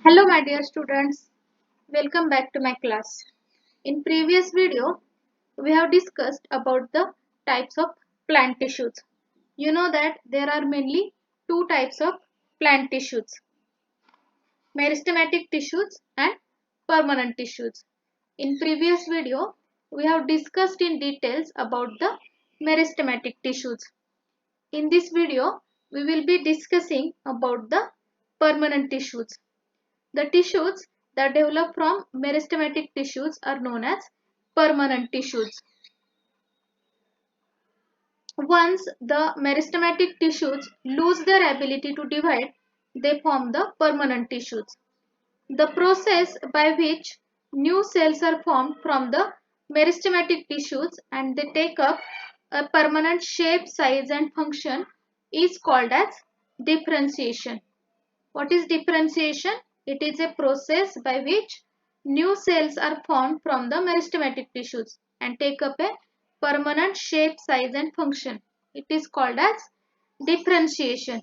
Hello my dear students, welcome back to my class. In previous video, we have discussed about the types of plant tissues. You know that there are mainly two types of plant tissues, meristematic tissues and permanent tissues. In previous video, we have discussed in details about the meristematic tissues. In this video, we will be discussing about the permanent tissues. The tissues that develop from meristematic tissues are known as permanent tissues. Once the meristematic tissues lose their ability to divide, they form the permanent tissues. The process by which new cells are formed from the meristematic tissues and they take up a permanent shape, size and function is called as differentiation. What is differentiation? It is a process by which new cells are formed from the meristematic tissues and take up a permanent shape, size and function. It is called as differentiation.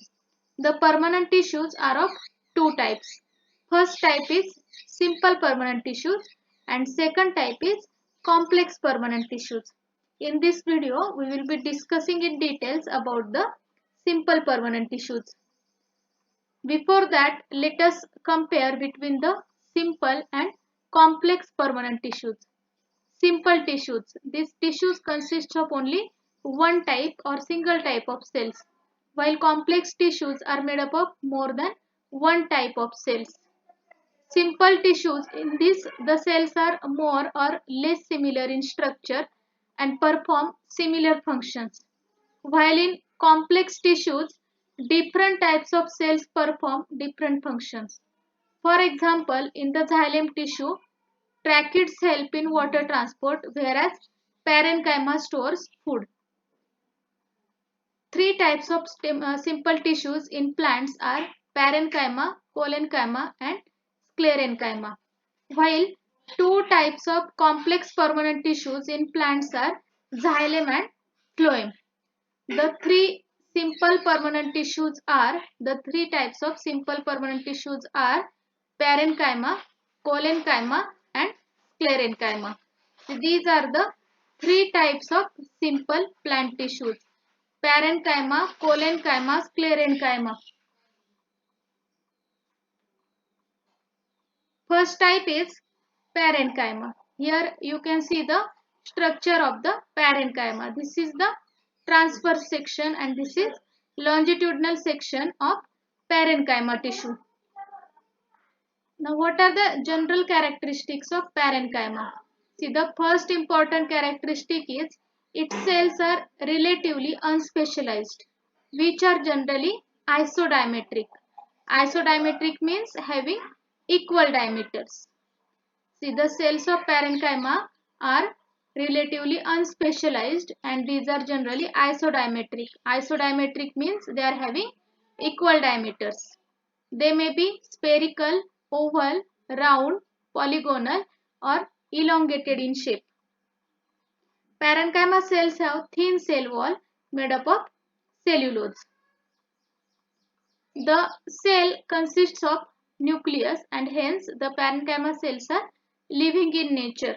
The permanent tissues are of two types. First type is simple permanent tissues and second type is complex permanent tissues. In this video, we will be discussing in details about the simple permanent tissues. Before that, let us compare between the simple and complex permanent tissues. Simple tissues. These tissues consist of only one type or single type of cells, while complex tissues are made up of more than one type of cells. Simple tissues, in this the cells are more or less similar in structure and perform similar functions. While in complex tissues, different types of cells perform different functions. For example, in the xylem tissue, tracheids help in water transport, whereas parenchyma stores food. Three types of simple tissues in plants are parenchyma, collenchyma, and sclerenchyma. While two types of complex permanent tissues in plants are xylem and phloem. The three types of simple permanent tissues are parenchyma, collenchyma and sclerenchyma. So these are the three types of simple plant tissues: parenchyma, collenchyma, sclerenchyma. First type is parenchyma. Here you can see the structure of the parenchyma. This is the transverse section and this is longitudinal section of parenchyma tissue. Now what are the general characteristics of parenchyma? See, the first important characteristic is its cells are relatively unspecialized, which are generally isodiametric. Isodiametric means having equal diameters. See, the cells of parenchyma are relatively unspecialized and these are generally isodiametric. Isodiametric means they are having equal diameters. They may be spherical, oval, round, polygonal or elongated in shape. Parenchyma cells have thin cell wall made up of cellulose. The cell consists of nucleus and hence the parenchyma cells are living in nature.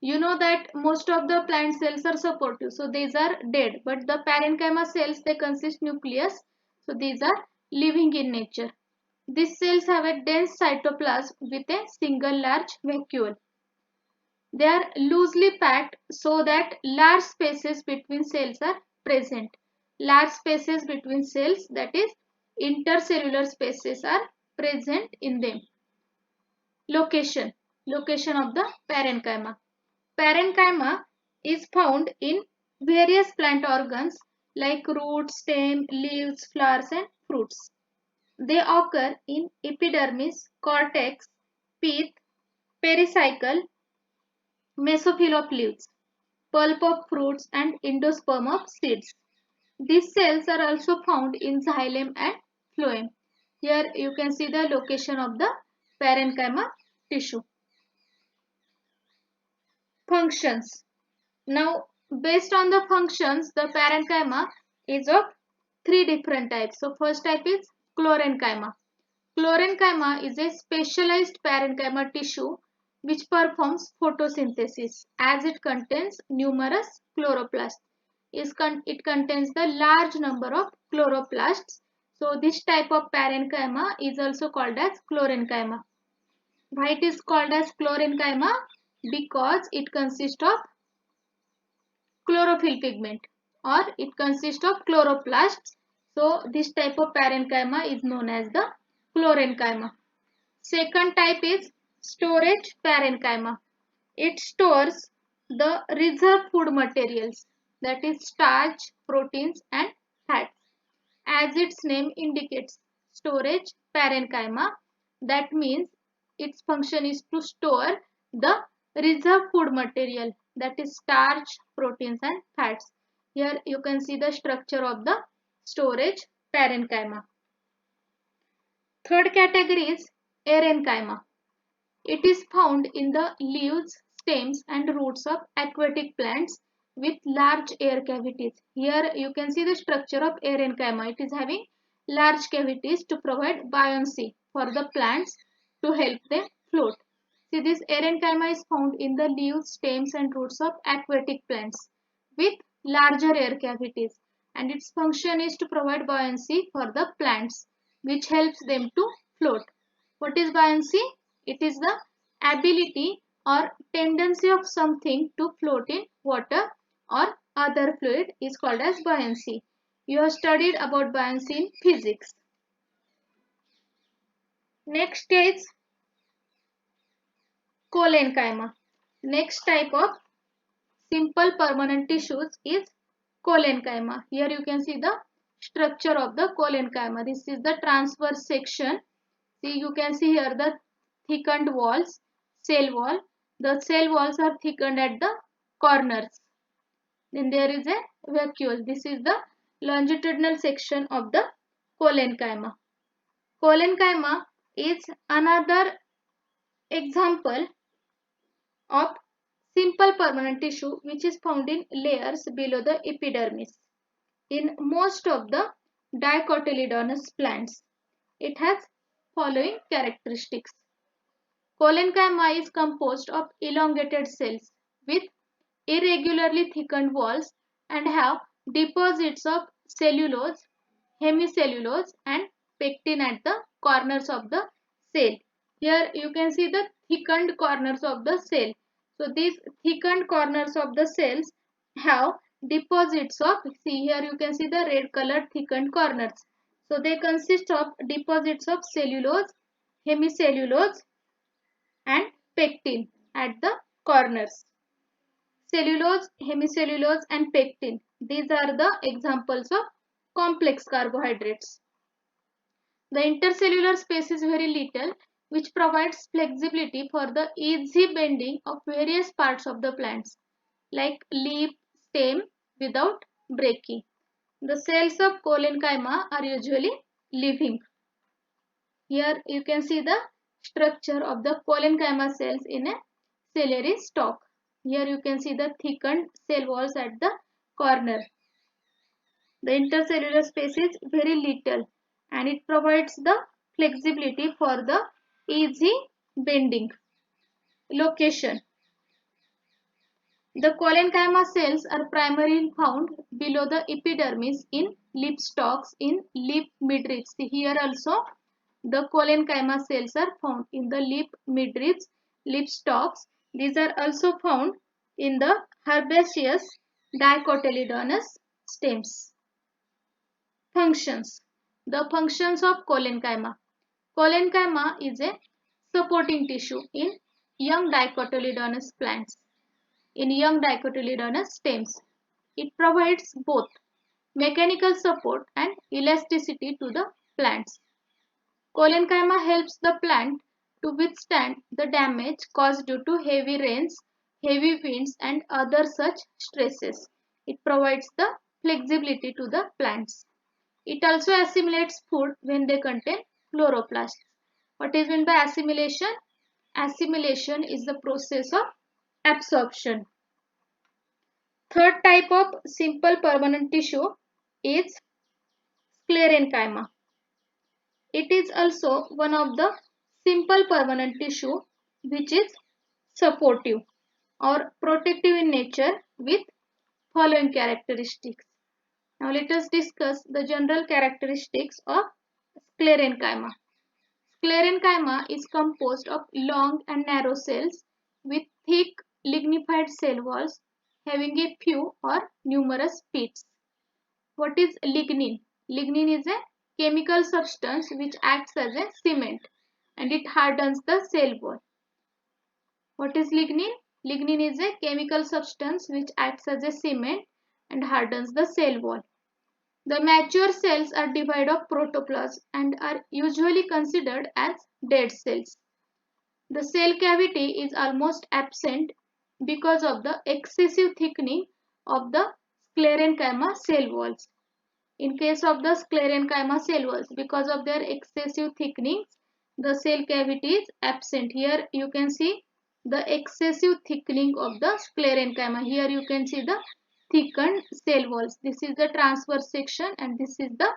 You know that most of the plant cells are supportive, so these are dead, but the parenchyma cells, they consist nucleus, so these are living in nature. These cells have a dense cytoplasm with a single large vacuole. They are loosely packed so that large spaces between cells are present. Large spaces between cells, that is intercellular spaces, are present in them. Location of the parenchyma. Parenchyma is found in various plant organs like roots, stem, leaves, flowers and fruits. They occur in epidermis, cortex, pith, pericycle, mesophyll of leaves, pulp of fruits and endosperm of seeds. These cells are also found in xylem and phloem. Here you can see the location of the parenchyma tissue. Functions. Now, based on the functions, the parenchyma is of three different types. So, first type is chlorenchyma. Chlorenchyma is a specialized parenchyma tissue which performs photosynthesis as it contains numerous chloroplasts. It contains the large number of chloroplasts. So this type of parenchyma is also called as chlorenchyma. Why it is called as chlorenchyma? Because it consists of chlorophyll pigment or it consists of chloroplasts. So this type of parenchyma is known as the chlorenchyma. Second type is storage parenchyma. It stores the reserve food materials, that is starch, proteins and fats. As its name indicates, storage parenchyma, that means its function is to store the reserve food material, that is starch, proteins and fats. Here you can see the structure of the storage parenchyma. Third category is arenchyma. It is found in the leaves, stems and roots of aquatic plants with large air cavities. Here you can see the structure of arenchyma. It is having large cavities to provide buoyancy for the plants to help them float. See, this arenchyma is found in the leaves, stems and roots of aquatic plants with larger air cavities, and its function is to provide buoyancy for the plants which helps them to float. What is buoyancy? It is the ability or tendency of something to float in water or other fluid is called as buoyancy. You have studied about buoyancy in physics. Next is cholenchyma. Next type of simple permanent tissues is cholenchyma. Here you can see the structure of the cholenchyma. This is the transverse section. See, you can see here the thickened walls, cell wall. The cell walls are thickened at the corners. Then there is a vacuole. This is the longitudinal section of the cholenchyma. Cholenchyma is another example of simple permanent tissue which is found in layers below the epidermis. In most of the dicotyledonous plants, it has following characteristics. Cholenchyma is composed of elongated cells with irregularly thickened walls and have deposits of cellulose, hemicellulose and pectin at the corners of the cell. Here you can see the thickened corners of the cell. So these thickened corners of the cells have deposits of, see here you can see the red colored thickened corners. So they consist of deposits of cellulose, hemicellulose and pectin at the corners. Cellulose, hemicellulose and pectin. These are the examples of complex carbohydrates. The intercellular space is very little, which provides flexibility for the easy bending of various parts of the plants like leaf, stem without breaking. The cells of cholenchyma are usually living. Here you can see the structure of the cholenchyma cells in a ciliary stalk. Here you can see the thickened cell walls at the corner. The intercellular space is very little and it provides the flexibility for the easy bending. Location. The cholenchyma cells are primarily found below the epidermis in leaf stalks in leaf midribs. Here also the cholenchyma cells are found in the leaf midribs, leaf stalks. These are also found in the herbaceous dicotyledonous stems. Functions. The functions of cholenchyma. Cholenchyma is a supporting tissue in young dicotyledonous plants, in young dicotyledonous stems. It provides both mechanical support and elasticity to the plants. Cholenchyma helps the plant to withstand the damage caused due to heavy rains, heavy winds and other such stresses. It provides the flexibility to the plants. It also assimilates food when they contain chloroplasts. What is meant by assimilation? Assimilation is the process of absorption. Third type of simple permanent tissue is sclerenchyma. It is also one of the simple permanent tissue which is supportive or protective in nature with following characteristics. Now let us discuss the general characteristics of sclerenchyma. Sclerenchyma is composed of long and narrow cells with thick lignified cell walls having a few or numerous pits. What is lignin? Lignin is a chemical substance which acts as a cement and it hardens the cell wall. What is lignin? Lignin is a chemical substance which acts as a cement and hardens the cell wall. The mature cells are devoid of protoplasm and are usually considered as dead cells. The cell cavity is almost absent because of the excessive thickening of the sclerenchyma cell walls. In case of the sclerenchyma cell walls, because of their excessive thickening, the cell cavity is absent. Here you can see the excessive thickening of the sclerenchyma. Here you can see the thickened cell walls. This is the transverse section and this is the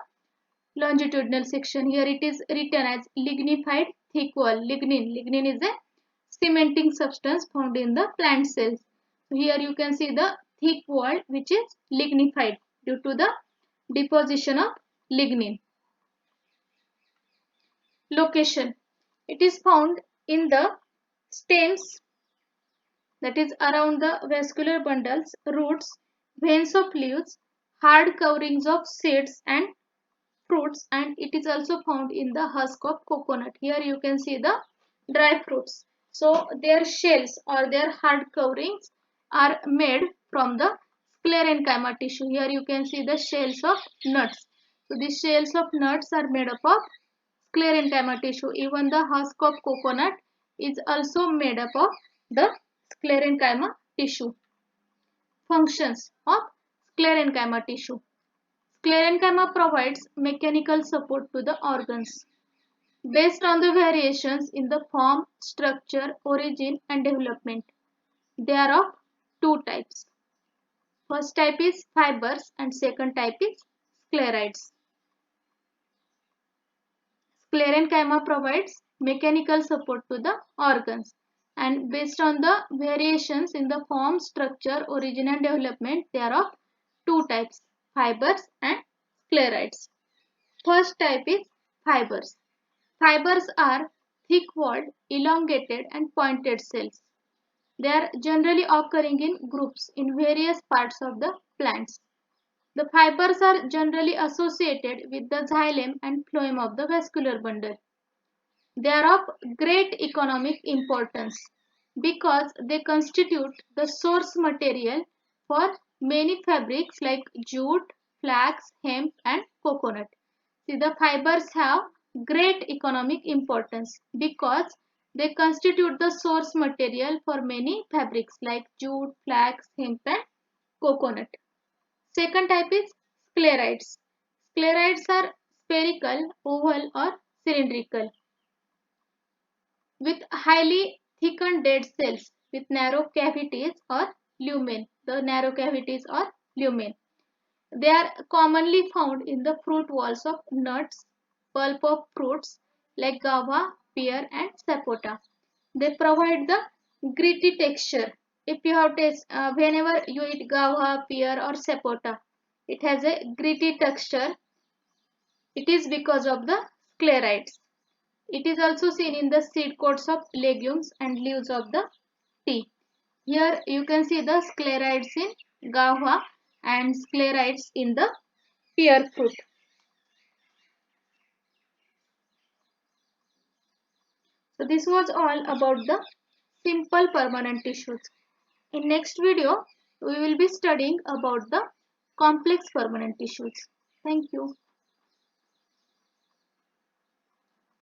longitudinal section. Here it is written as lignified thick wall. Lignin is a cementing substance found in the plant cells. So here you can see the thick wall which is lignified due to the deposition of lignin. Location. It is found in the stems, that is around the vascular bundles, roots, veins of leaves, hard coverings of seeds and fruits, and it is also found in the husk of coconut. Here you can see the dry fruits. So their shells or their hard coverings are made from the sclerenchyma tissue. Here you can see the shells of nuts. So these shells of nuts are made up of sclerenchyma tissue. Even the husk of coconut is also made up of the sclerenchyma tissue. Functions of sclerenchyma tissue. Sclerenchyma provides mechanical support to the organs. Based on the variations in the form, structure, origin and development, they are of two types. First type is fibers and second type is sclerites. Sclerenchyma provides mechanical support to the organs, and based on the variations in the form, structure, origin and development, they are of two types, fibers and sclerites. First type is fibers. Fibers are thick-walled, elongated and pointed cells. They are generally occurring in groups in various parts of the plants. The fibers are generally associated with the xylem and phloem of the vascular bundle. They are of great economic importance because they constitute the source material for many fabrics like jute, flax, hemp and coconut. See, the fibers have great economic importance because they constitute the source material for many fabrics like jute, flax, hemp and coconut. Second type is sclerites. Sclerites are spherical, oval or cylindrical with highly thickened dead cells with narrow cavities or lumen. The narrow cavities or lumen. They are commonly found in the fruit walls of nuts, pulp of fruits like guava, pear and sapota. They provide the gritty texture. If you have whenever you eat guava, pear or sapota, it has a gritty texture. It is because of the sclerites. It is also seen in the seed coats of legumes and leaves of the tea. Here you can see the sclerites in guava and sclerites in the pear fruit. So this was all about the simple permanent tissues. In next video, we will be studying about the complex permanent tissues. Thank you.